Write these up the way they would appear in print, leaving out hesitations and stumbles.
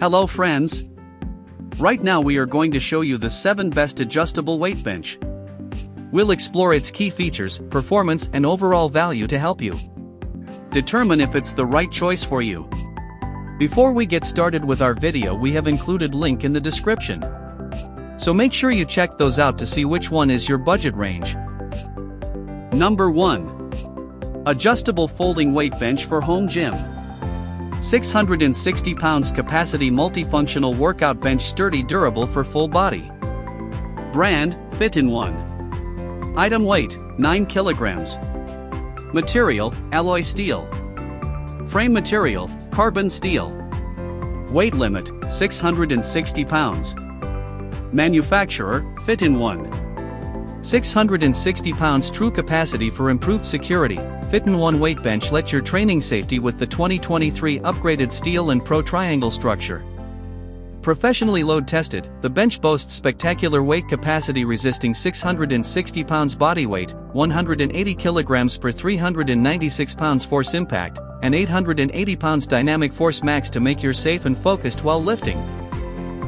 Hello friends! Right now we are going to show you the 7 best adjustable weight bench. We'll explore its key features, performance and overall value to help you determine if it's the right choice for you. Before we get started with our video, we have included link in the description. So make sure you check those out to see which one is your budget range. Number 1. Adjustable folding weight bench for home gym. 660 pounds capacity multifunctional workout bench, sturdy, durable for full body. Brand, Fit-in-One. Item weight, 9 kilograms. Material, alloy steel. Frame material, carbon steel. Weight limit, 660 pounds. Manufacturer, Fit-in-One. 660 pounds true capacity for improved security. Fit-in-One weight bench lets your training safety with the 2023 upgraded steel and pro triangle structure. Professionally load tested, the bench boasts spectacular weight capacity resisting 660 pounds body weight, 180 kilograms per 396 pounds force impact, and 880 pounds dynamic force max to make you safe and focused while lifting.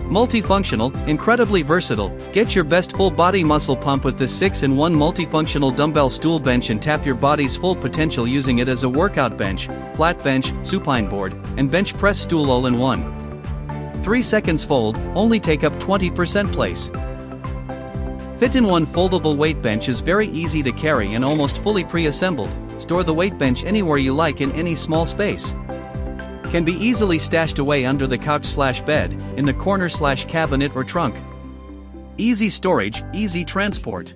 Multifunctional, incredibly versatile. Get your best full body muscle pump with this 6-in-1 multifunctional dumbbell stool bench and tap your body's full potential using it as a workout bench, flat bench, supine board, and bench press stool all in one. 3 seconds fold, only take up 20% place. Fit-in-One foldable weight bench is very easy to carry and almost fully pre-assembled. Store the weight bench anywhere you like in any small space. Can be easily stashed away under the couch/bed, in the corner/cabinet or trunk. Easy storage, easy transport.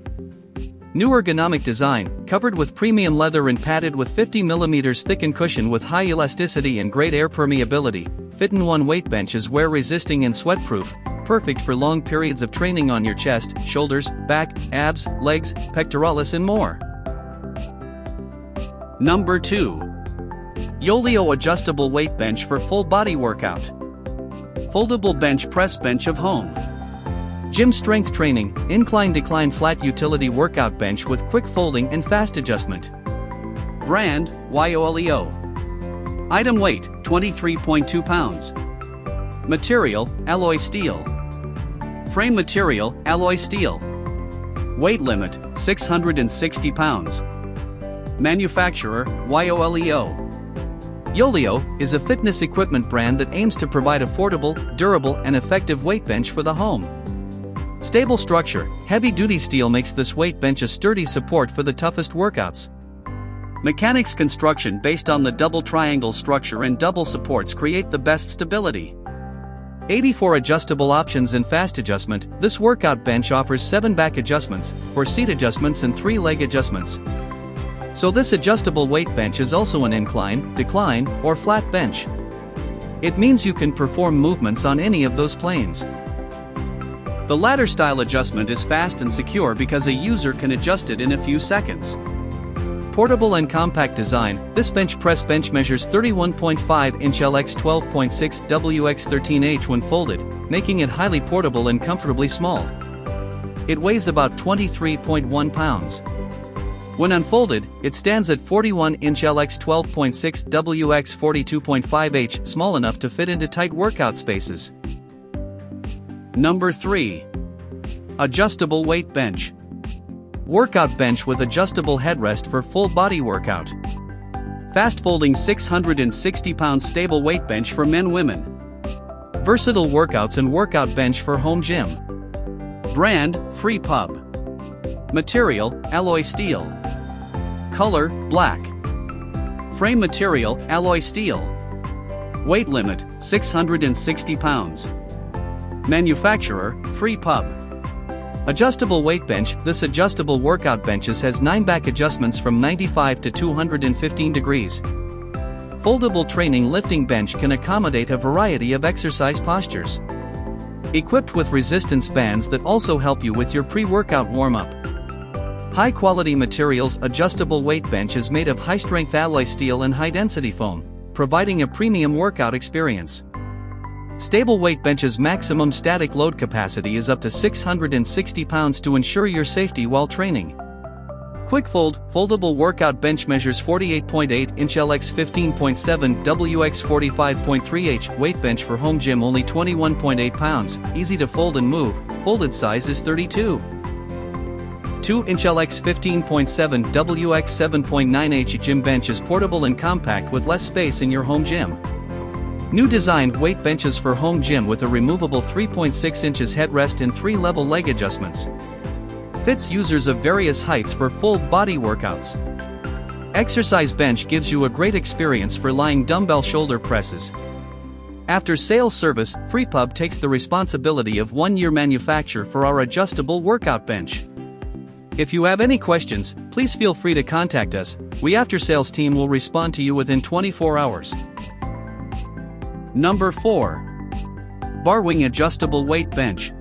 New ergonomic design, covered with premium leather and padded with 50mm thickened cushion with high elasticity and great air permeability. Fit-in-One weight bench is wear resisting and sweat-proof, perfect for long periods of training on your chest, shoulders, back, abs, legs, pectoralis and more. Number 2. Yoleo adjustable weight bench for full body workout. Foldable bench press bench of home. Gym strength training, incline-decline flat utility workout bench with quick folding and fast adjustment. Brand, Yoleo. Item weight, 23.2 pounds. Material, alloy steel. Frame material, alloy steel. Weight limit, 660 pounds. Manufacturer, Yoleo. Yoleo is a fitness equipment brand that aims to provide affordable, durable, and effective weight bench for the home. Stable structure, heavy-duty steel makes this weight bench a sturdy support for the toughest workouts. Mechanics construction based on the double triangle structure and double supports create the best stability. 84 adjustable options and fast adjustment, this workout bench offers 7 back adjustments, 4 seat adjustments and 3 leg adjustments. So this adjustable weight bench is also an incline, decline, or flat bench. It means you can perform movements on any of those planes. The ladder style adjustment is fast and secure because a user can adjust it in a few seconds. Portable and compact design, this bench press bench measures 31.5 inch L x 12.6 W x 13H when folded, making it highly portable and comfortably small. It weighs about 23.1 pounds. When unfolded, it stands at 41 inch L x 12.6 W x 42.5H, small enough to fit into tight workout spaces. Number 3. Adjustable weight bench. Workout bench with adjustable headrest for full body workout. Fast folding 660 pounds stable weight bench for men, women. Versatile workouts and workout bench for home gym. Brand, Free Pub. Material, alloy steel. Color, black. Frame material, alloy steel. Weight limit, 660 pounds. Manufacturer, Free Pub. Adjustable weight bench, this adjustable workout benches has 9 back adjustments from 95 to 215 degrees. Foldable training lifting bench can accommodate a variety of exercise postures. Equipped with resistance bands that also help you with your pre-workout warm-up. High-quality materials, adjustable weight bench is made of high-strength alloy steel and high-density foam, providing a premium workout experience. Stable weight bench's maximum static load capacity is up to 660 pounds to ensure your safety while training. Quick fold, foldable workout bench measures 48.8 inch LX 15.7 WX 45.3H, weight bench for home gym only 21.8 pounds, easy to fold and move, folded size is 32. 2-inch LX 15.7 WX 7.9H gym bench is portable and compact with less space in your home gym. New designed weight benches for home gym with a removable 3.6 inches headrest and 3-level leg adjustments. Fits users of various heights for full body workouts. Exercise bench gives you a great experience for lying dumbbell shoulder presses. After sales service, FreePub takes the responsibility of 1-year manufacture for our adjustable workout bench. If you have any questions, please feel free to contact us. We after sales team will respond to you within 24 hours. Number 4. BARWING Adjustable Weight Bench.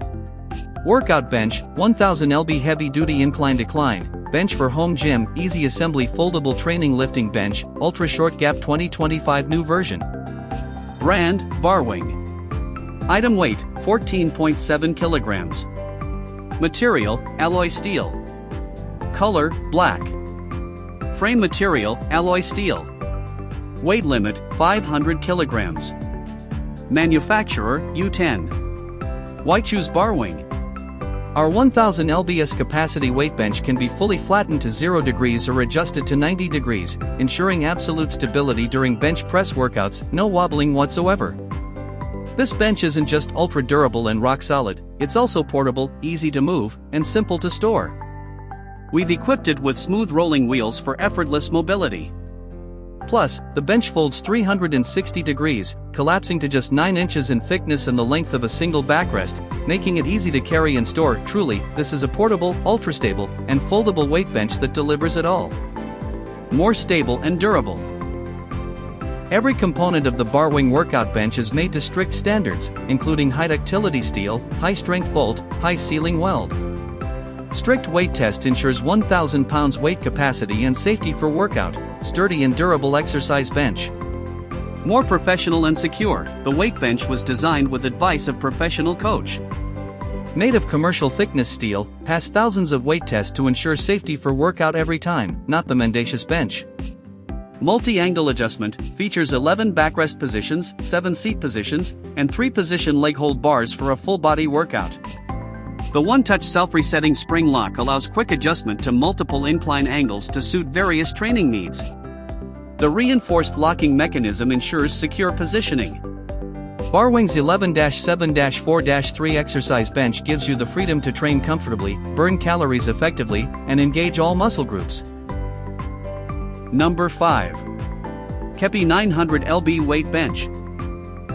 Workout bench, 1000 lb heavy duty incline decline, bench for home gym, easy assembly foldable training lifting bench, ultra short gap 2025 new version. Brand, BARWING. Item weight, 14.7 kilograms. Material, alloy steel. Color, black. Frame material, alloy steel. Weight limit, 500 kilograms. Manufacturer, U10. Why choose BARWING? Our 1000 lbs capacity weight bench can be fully flattened to 0 degrees or adjusted to 90 degrees, ensuring absolute stability during bench press workouts, no wobbling whatsoever. This bench isn't just ultra durable and rock solid, it's also portable, easy to move, and simple to store. We've equipped it with smooth rolling wheels for effortless mobility. Plus, the bench folds 360 degrees, collapsing to just 9 inches in thickness and the length of a single backrest, making it easy to carry and store. Truly, this is a portable, ultra-stable, and foldable weight bench that delivers it all. More stable and durable. Every component of the BARWING workout bench is made to strict standards, including high ductility steel, high-strength bolt, high sealing weld. Strict weight test ensures 1,000 pounds weight capacity and safety for workout, sturdy and durable exercise bench. More professional and secure, the weight bench was designed with advice of professional coach. Made of commercial thickness steel, passed thousands of weight tests to ensure safety for workout every time, not the mendacious bench. Multi-angle adjustment, features 11 backrest positions, 7 seat positions, and 3-position leg hold bars for a full body workout. The one-touch self-resetting spring lock allows quick adjustment to multiple incline angles to suit various training needs. The reinforced locking mechanism ensures secure positioning. BARWING's 11-7-4-3 exercise bench gives you the freedom to train comfortably, burn calories effectively, and engage all muscle groups. Number 5. Keppi 900 lb weight bench.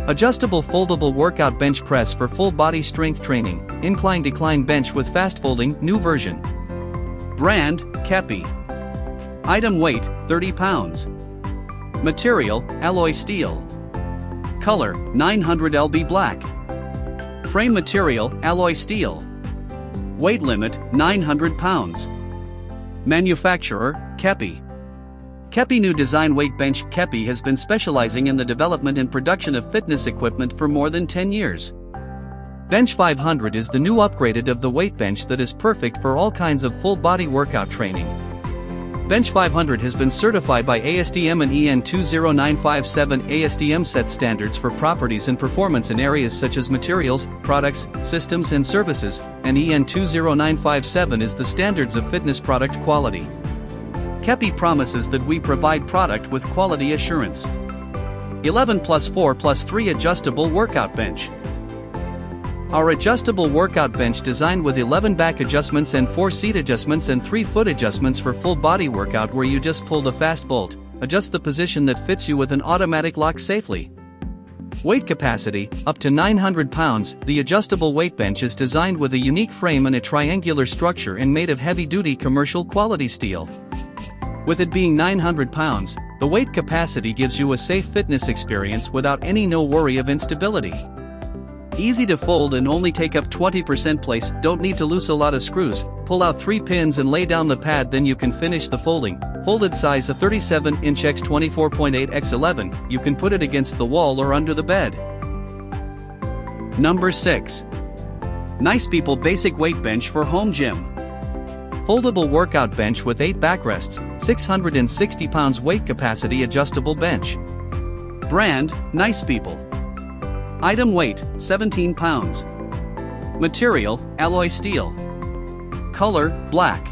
Adjustable foldable workout bench press for full body strength training, incline-decline bench with fast folding, new version. Brand, Keppi. Item weight, 30 pounds. Material, alloy steel. Color, 900 lb black. Frame material, alloy steel. Weight limit, 900 pounds. Manufacturer, Keppi. Keppi new design weight bench. Keppi has been specializing in the development and production of fitness equipment for more than 10 years. Bench 500 is the new upgraded of the weight bench that is perfect for all kinds of full body workout training. Bench 500 has been certified by ASTM and EN 20957. ASTM sets standards for properties and performance in areas such as materials, products, systems and services, and EN 20957 is the standards of fitness product quality. Keppi promises that we provide product with quality assurance. 11+4+3 adjustable workout bench. Our adjustable workout bench designed with 11 back adjustments and 4 seat adjustments and 3 foot adjustments for full body workout where you just pull the fast bolt, adjust the position that fits you with an automatic lock safely. Weight capacity, up to 900 pounds, the adjustable weight bench is designed with a unique frame and a triangular structure and made of heavy-duty commercial quality steel. With it being 900 pounds, the weight capacity gives you a safe fitness experience without any worry of instability. Easy to fold and only take up 20% place, don't need to loose a lot of screws, pull out 3 pins and lay down the pad, then you can finish the folding. Folded size of 37-inch x 24.8 x 11, you can put it against the wall or under the bed. Number 6. NICEPEOPLE Basic Weight Bench for Home Gym. Foldable workout bench with 8 backrests, 660 pounds weight capacity adjustable bench. Brand, NICEPEOPLE. Item weight, 17 pounds. Material, alloy steel. Color, black.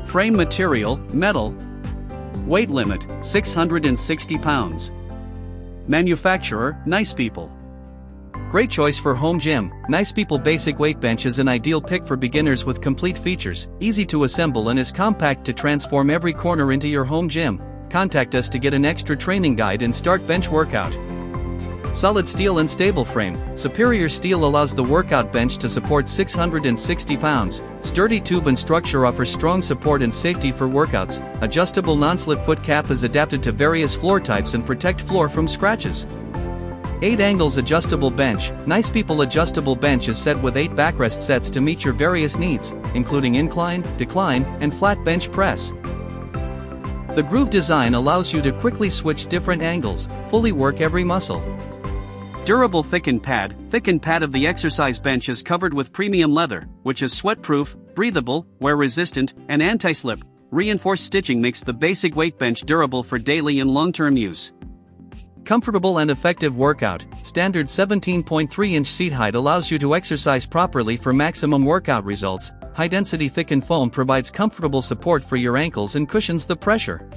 Frame material, metal. Weight limit, 660 pounds. Manufacturer, NICEPEOPLE. Great choice for home gym. NICEPEOPLE Basic Weight Bench is an ideal pick for beginners with complete features, easy to assemble and is compact to transform every corner into your home gym. Contact us to get an extra training guide and start bench workout. Solid steel and stable frame. Superior steel allows the workout bench to support 660 pounds. Sturdy tube and structure offers strong support and safety for workouts. Adjustable non-slip foot cap is adapted to various floor types and protect floor from scratches. 8 angles adjustable bench. NICEPEOPLE adjustable bench is set with 8 backrest sets to meet your various needs, including incline, decline, and flat bench press. The groove design allows you to quickly switch different angles, fully work every muscle. Durable thickened pad. Thickened pad of the exercise bench is covered with premium leather, which is sweat-proof, breathable, wear-resistant, and anti-slip. Reinforced stitching makes the basic weight bench durable for daily and long-term use. Comfortable and effective workout. Standard 17.3-inch seat height allows you to exercise properly for maximum workout results. High-density thickened foam provides comfortable support for your ankles and cushions the pressure.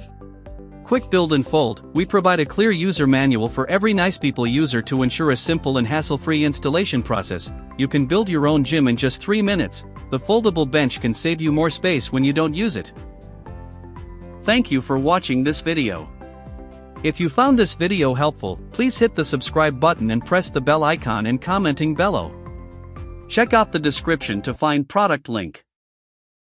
Quick build and fold. We provide a clear user manual for every NICEPEOPLE user to ensure a simple and hassle-free installation process. You can build your own gym in just 3 minutes. The foldable bench can save you more space when you don't use it. Thank you for watching this video. If you found this video helpful, please hit the subscribe button and press the bell icon and commenting below. Check out the description to find product link.